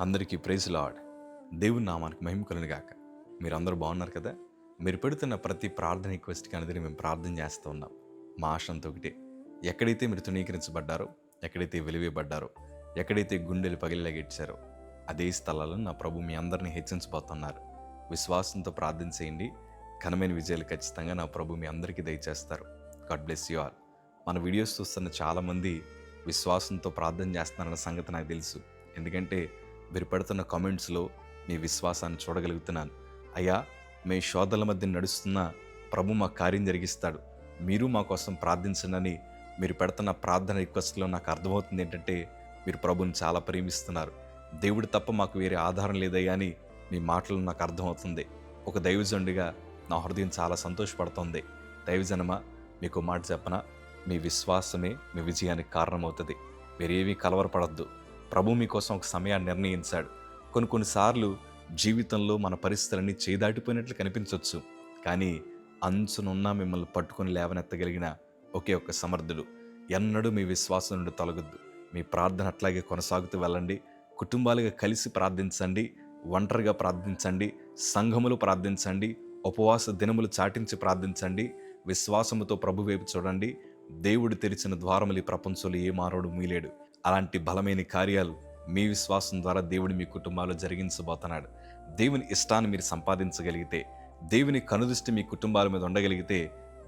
అందరికీ praise lord. దేవుని నామానికి మహిమ కలుగును గాక. మీరందరూ బాగున్నారు కదా? మీరు పెడుతున్న ప్రతి ప్రార్థన రిక్వెస్ట్‌కి అనేది మేము ప్రార్థన చేస్తూ ఉన్నాం. మా ఆశ అంతా ఒకటే. ఎక్కడైతే మీరు తృణీకరించబడ్డారో, ఎక్కడైతే వెలివేయబడ్డారో, ఎక్కడైతే గుండెలు పగిలిలాగిచ్చారో అదే స్థలాలను నా ప్రభు మీ అందరినీ హెచ్చించబోతున్నారు. విశ్వాసంతో ప్రార్థన చేయండి. ఘనమైన విజయాలు ఖచ్చితంగా నా ప్రభు మీ అందరికీ దయచేస్తారు. God bless you all. మన వీడియోస్ చూస్తున్న చాలామంది విశ్వాసంతో ప్రార్థన చేస్తున్నారన్న సంగతి నాకు తెలుసు. ఎందుకంటే మీరు పెడుతున్న కామెంట్స్లో మీ విశ్వాసాన్ని చూడగలుగుతున్నాను. అయ్యా, మీ శోధనల మధ్య నడుస్తున్న ప్రభు మా కార్యం జరిగిస్తాడు, మీరు మా కోసం ప్రార్థించండి. మీరు పెడుతున్న ప్రార్థన రిక్వెస్ట్లో నాకు అర్థమవుతుంది ఏంటంటే మీరు ప్రభుని చాలా ప్రేమిస్తున్నారు. దేవుడు తప్ప మాకు వేరే ఆధారం లేదయ్యా అని మీ మాటలు నాకు అర్థమవుతుంది. ఒక దైవజనుడిగా నా హృదయం చాలా సంతోషపడుతుంది. దైవజనమా, మీకు మాట చెప్పనా, మీ విశ్వాసమే మీ విజయానికి కారణమవుతుంది. మీరేమీ కలవరపడద్దు. ప్రభు మీకోసం ఒక సమయాన్ని నిర్ణయించాడు. కొన్నిసార్లు జీవితంలో మన పరిస్థితులన్నీ చేదాటిపోయినట్లు కనిపించవచ్చు. కానీ అంచునున్నా మిమ్మల్ని పట్టుకొని లేవనెత్తగలిగిన ఒకే ఒక్క సమర్థుడు. ఎన్నడూ మీ విశ్వాసం నుండి తొలగొద్దు. మీ ప్రార్థన అట్లాగే కొనసాగుతూ వెళ్ళండి. కుటుంబాలుగా కలిసి ప్రార్థించండి, ఒంటరిగా ప్రార్థించండి, సంఘములు ప్రార్థించండి, ఉపవాస దినములు చాటించి ప్రార్థించండి. విశ్వాసముతో ప్రభు వైపు చూడండి. దేవుడు తెరిచిన ద్వారములు ఈ ప్రపంచంలో ఏ మానవుడు మూయలేడు. అలాంటి బలమైన కార్యాలు మీ విశ్వాసం ద్వారా దేవుడు మీ కుటుంబాల్లో జరిగించబోతున్నాడు. దేవుని ఇష్టాన్ని మీరు సంపాదించగలిగితే, దేవుని కనుదృష్టి మీ కుటుంబాల మీద ఉండగలిగితే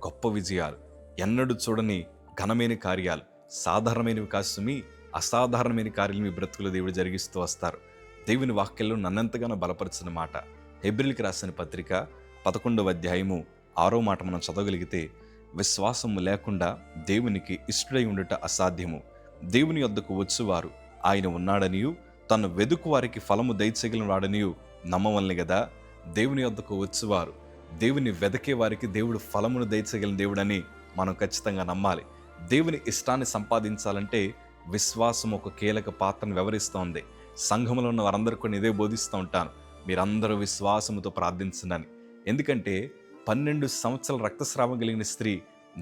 గొప్ప విజయాలు, ఎన్నడూ చూడని ఘనమైన కార్యాలు, సాధారణమైనవి కాదు మీ అసాధారణమైన కార్యాలు మీ బ్రతుకులు దేవుడు జరిగిస్తూ వస్తారు. దేవుని వాక్యంలో నన్నెంతగానో బలపరిచిన మాట, హెబ్రీయులకు రాసిన పత్రిక 11వ అధ్యాయము 6వ మాట మనం చదవగలిగితే, విశ్వాసము లేకుండా దేవునికి ఇష్టడై ఉండుట అసాధ్యము. దేవుని యొద్దకు వచ్చువారు ఆయన ఉన్నాడనియు, తను వెదుకు వారికి ఫలము దయచేయగలిగిన వాడనియు నమ్మవల్ని కదా. దేవుని యొద్దకు వచ్చువారు, దేవుని వెదకే వారికి దేవుడు ఫలమును దయచేయగలిగిన దేవుడని మనం ఖచ్చితంగా నమ్మాలి. దేవుని ఇష్టాన్ని సంపాదించాలంటే విశ్వాసం ఒక కీలక పాత్రను వివరిస్తోంది. సంఘములో ఉన్న వారందరూ కూడా ఇదే బోధిస్తూ ఉంటాను, మీరందరూ విశ్వాసముతో ప్రార్థించండి. ఎందుకంటే 12 సంవత్సరాల రక్తస్రావం కలిగిన స్త్రీ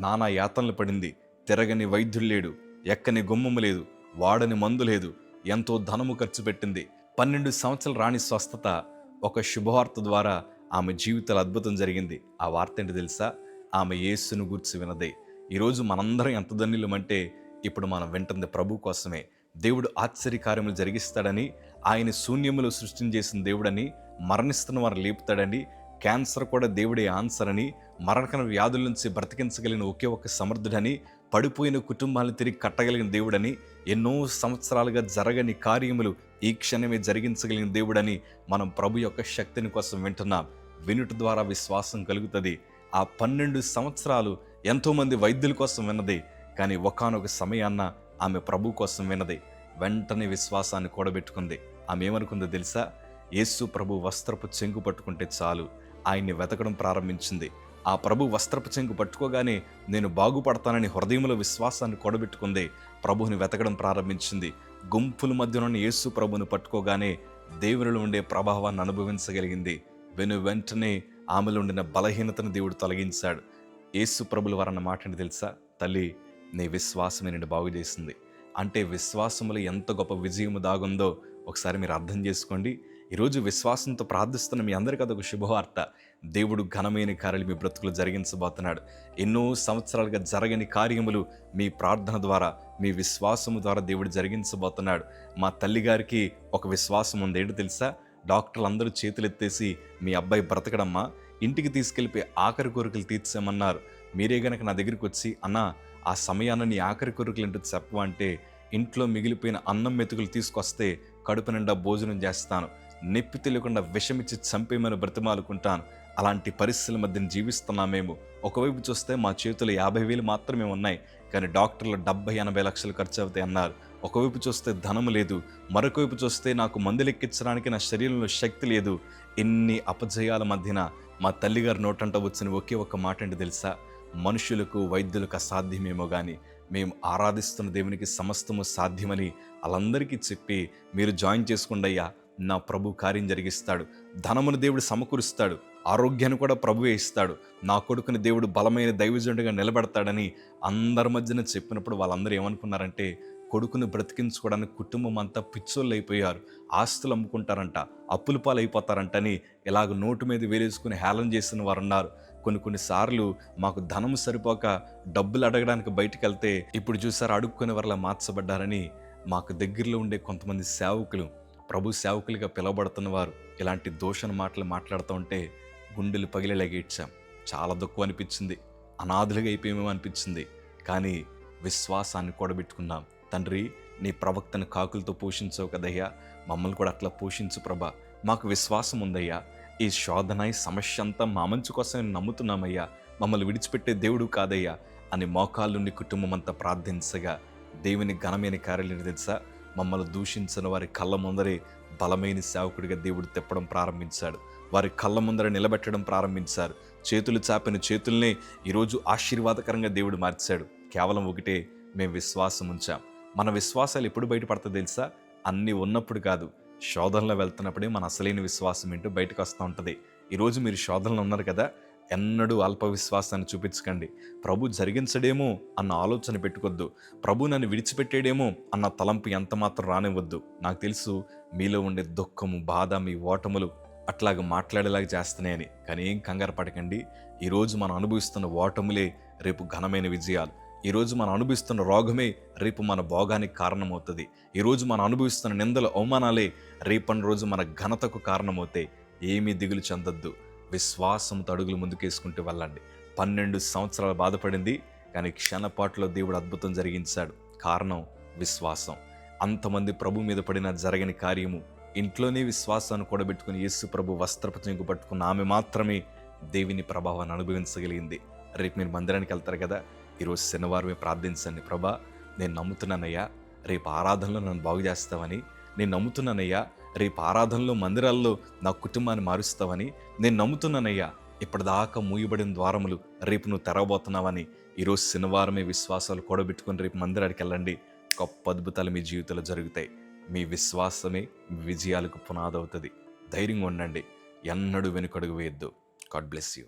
నానా యాతనలు పడింది. తిరగని వైద్యుడు లేడు, ఎక్కని గుమ్మము లేదు, వాడని మందు లేదు, ఎంతో ధనము ఖర్చు పెట్టింది. 12 సంవత్సరాలు రాని స్వస్థత ఒక శుభవార్త ద్వారా ఆమె జీవితంలో అద్భుతం జరిగింది. ఆ వార్త ఏంటి తెలుసా? ఆమె యేసును గూర్చి వినదే. ఈరోజు మనందరం ఎంత ధన్యులమంటే ఇప్పుడు మనం వింటుంది ప్రభు కోసమే. దేవుడు ఆశ్చర్యకార్యములు జరిగిస్తాడని, ఆయన శూన్యములు సృష్టించేసిన దేవుడని, మరణిస్తున్న వారు లేపుతాడని, క్యాన్సర్ కూడా దేవుడే ఆన్సర్ అని, మరణకర వ్యాధుల నుంచి బ్రతికించగలిగిన ఒకే ఒక సమర్థుడని, పడిపోయిన కుటుంబాలను తిరిగి కట్టగలిగిన దేవుడని, ఎన్నో సంవత్సరాలుగా జరగని కార్యములు ఈ క్షణమే జరిగించగలిగిన దేవుడని మనం ప్రభు యొక్క శక్తిని కోసం వింటున్నాం. వినుట ద్వారా విశ్వాసం కలుగుతుంది. ఆ 12 సంవత్సరాలు ఎంతోమంది వైద్యుల కోసం విన్నది, కానీ ఒకానొక సమయాన్న ఆమె ప్రభు కోసం విన్నది. వెంటనే విశ్వాసాన్ని కూడబెట్టుకుంది. ఆమె ఏమనుకుందో తెలుసా? యేసు ప్రభు వస్త్రపు చెంగు పట్టుకుంటే చాలు, ఆయన్ని వెతకడం ప్రారంభించింది. ఆ ప్రభు వస్త్రపు చెంగు పట్టుకోగానే నేను బాగుపడతానని హృదయంలో విశ్వాసాన్ని కూడబెట్టుకుంది. ప్రభువుని వెతకడం ప్రారంభించింది. గుంపుల మధ్యలోని యేసు ప్రభుని పట్టుకోగానే దేవునిలో ఉండే ప్రభావాన్ని అనుభవించగలిగింది. వెంటనే ఆమెలో ఉండిన బలహీనతను దేవుడు తొలగించాడు. యేసు ప్రభుల వారన్న మాట ఏంటి తెలుసా? తల్లి, నీ విశ్వాసమే నిన్ను బాగు చేసింది. అంటే విశ్వాసములో ఎంత గొప్ప విజయము దాగుందో ఒకసారి మీరు అర్థం చేసుకోండి. ఈరోజు విశ్వాసంతో ప్రార్థిస్తున్న మీ అందరికీ అదొక శుభవార్త. దేవుడు ఘనమైన కార్యాలు మీ బ్రతుకులు జరిగించబోతున్నాడు. ఎన్నో సంవత్సరాలుగా జరగని కార్యములు మీ ప్రార్థన ద్వారా, మీ విశ్వాసము ద్వారా దేవుడు జరిగించబోతున్నాడు. మా తల్లిగారికి ఒక విశ్వాసం ఉంది. ఏంటి తెలుసా? డాక్టర్లు అందరూ చేతులెత్తేసి మీ అబ్బాయి బ్రతకడమ్మా, ఇంటికి తీసుకెళ్ళిపోయి ఆఖరి కోరికలు తీర్చామన్నారు. మీరే గనక నా దగ్గరికి వచ్చి, అన్నా ఆ సమయాన్ని నీ ఆఖరి కోరికలు ఏంటో చెప్పు అంటే, ఇంట్లో మిగిలిపోయిన అన్నం మెతుకులు తీసుకొస్తే కడుపు నిండా భోజనం చేస్తాను, నొప్పి తెలియకుండా విషమిచ్చి చంపేమని బ్రతిమాలుకుంటాను. అలాంటి పరిస్థితుల మధ్య జీవిస్తున్నాం మేము. ఒకవైపు చూస్తే మా చేతులు 50,000 మాత్రమే ఉన్నాయి, కానీ డాక్టర్లు 70-80 లక్షలు ఖర్చు అవుతాయి అన్నారు. ఒకవైపు చూస్తే ధనము లేదు, మరొక వైపు చూస్తే నాకు మందులు ఎక్కించడానికి నా శరీరంలో శక్తి లేదు. ఎన్ని అపజయాల మధ్యన మా తల్లిగారి నోటంట వచ్చిన ఒకే ఒక్క మాట ఏంటి తెలుసా? మనుషులకు వైద్యులకు అసాధ్యమేమో కానీ మేము ఆరాధిస్తున్న దేవునికి సమస్తము సాధ్యమని వాళ్ళందరికీ చెప్పి, మీరు జాయిన్ చేసుకోండి అయ్యా, నా ప్రభు కార్యం జరిగిస్తాడు. ధనమును దేవుడు సమకూరుస్తాడు, ఆరోగ్యాన్ని కూడా ప్రభువే ఇస్తాడు. నా కొడుకుని దేవుడు బలమైన దైవజనుడిగా నిలబెడతాడని అందరి మధ్యన చెప్పినప్పుడు వాళ్ళందరూ ఏమనుకున్నారంటే, కొడుకుని బ్రతికించుకోవడానికి కుటుంబం అంతా పిచ్చోళ్ళు అయిపోయారు, ఆస్తులు అమ్ముకుంటారంట, అప్పుల పాలు అయిపోతారంటని ఇలాగ నోటు మీద వేలేసుకుని హేళన చేసిన వారు ఉన్నారు. కొన్నిసార్లు మాకు ధనం సరిపోక డబ్బులు అడగడానికి బయటికి వెళ్తే ఇప్పుడు చూసారు అడుక్కునే వరలా మార్చబడ్డారని మాకు దగ్గరలో ఉండే కొంతమంది సేవకులు, ప్రభు సేవకులుగా పిలువబడుతున్న వారు ఇలాంటి దూషణ మాటలు మాట్లాడుతూ ఉంటే గుండెలు పగిలేలాగా ఏడ్చాం. చాలా దుఃఖం అనిపించింది, అనాథులుగా అయిపోయేమో అనిపించింది. కానీ విశ్వాసాన్ని కూడబెట్టుకున్నాం. తండ్రి, నీ ప్రవక్తను కాకులతో పోషించవు కదయ్యా, మమ్మల్ని కూడా అట్లా పోషించు ప్రభా. మాకు విశ్వాసం ఉందయ్యా, ఈ శోధన ఈ సమస్య అంతా మా మంచి కోసం నమ్ముతున్నామయ్యా, మమ్మల్ని విడిచిపెట్టే దేవుడు కాదయ్యా అని మోకాళ్ళుండి కుటుంబం అంతా ప్రార్థించగా దేవుని ఘనమైన కార్యాలు తెలుసా, మమ్మల్ని దూషించిన వారి కళ్ళ ముందరే బలమైన సేవకుడిగా దేవుడు తిప్పడం ప్రారంభించాడు. వారి కళ్ళ ముందర నిలబెట్టడం ప్రారంభించారు. చేతులు చాపిన చేతుల్నే ఈరోజు ఆశీర్వాదకరంగా దేవుడు మార్చాడు. కేవలం ఒకటే, మేము విశ్వాసం ఉంచాం. మన విశ్వాసాలు ఎప్పుడు బయటపడుతుంది తెలుసా? అన్నీ ఉన్నప్పుడు కాదు, శోధనలో వెళ్తున్నప్పుడే మన అసలైన విశ్వాసం ఏంటో బయటకు వస్తూ ఉంటుంది. ఈరోజు మీరు శోధనలో ఉన్నారు కదా, ఎన్నడూ అల్ప విశ్వాసాన్ని చూపించకండి. ప్రభు జరిగించడేమో అన్న ఆలోచన పెట్టుకోవద్దు. ప్రభు నన్ను విడిచిపెట్టేడేమో అన్న తలంపు ఎంత మాత్రం రానివ్వద్దు. నాకు తెలుసు మీలో ఉండే దుఃఖము, బాధ, మీ ఓటములు అట్లాగా మాట్లాడేలాగా చేస్తున్నాయని. కానీ ఏం కంగారు పడకండి. ఈరోజు మనం అనుభవిస్తున్న ఓటములే రేపు ఘనమైన విజయాలు. ఈరోజు మనం అనుభవిస్తున్న రోగమే రేపు మన భోగానికి కారణమవుతుంది. ఈరోజు మనం అనుభవిస్తున్న నిందలు, అవమానాలే రేపటి రోజు మన ఘనతకు కారణమవుతాయి. ఏమీ దిగులు చెందొద్దు. విశ్వాసంతో అడుగులు ముందుకేసుకుంటూ వెళ్ళండి. 12 సంవత్సరాలు బాధపడింది, కానీ క్షణపాటులో దేవుడు అద్భుతం జరిగించాడు. కారణం విశ్వాసం. అంతమంది ప్రభు మీద పడిన జరగని కార్యము, ఇంట్లోనే విశ్వాసాన్ని కూడబెట్టుకుని యేసు ప్రభు వస్త్రపు చెంగు పట్టుకున్న ఆమె మాత్రమే దేవుని ప్రభావాన్ని అనుభవించగలిగింది. రేపు మీరు మందిరానికి వెళ్తారు కదా, ఈరోజు శనివారమే ప్రార్థించండి. ప్రభా, నేను నమ్ముతున్నానయ్యా రేపు ఆరాధనలో నన్ను బాగు చేస్తావని, నేను నమ్ముతున్నానయ్యా రేపు ఆరాధనలో మందిరాల్లో నా కుటుంబాన్ని మారుస్తావని, నేను నమ్ముతున్నానయ్యా ఇప్పటిదాకా మూయబడిన ద్వారములు రేపు నువ్వు తెరవబోతున్నావని. ఈరోజు శనివారమే విశ్వాసాలు కూడబెట్టుకుని రేపు మందిరానికి వెళ్ళండి. గొప్ప అద్భుతాలు మీ జీవితంలో జరుగుతాయి. మీ విశ్వాసమే మీ విజయాలకు పునాదవుతుంది. ధైర్యంగా ఉండండి, ఎన్నడూ వెనుకడుగు వేయద్దు. God bless you.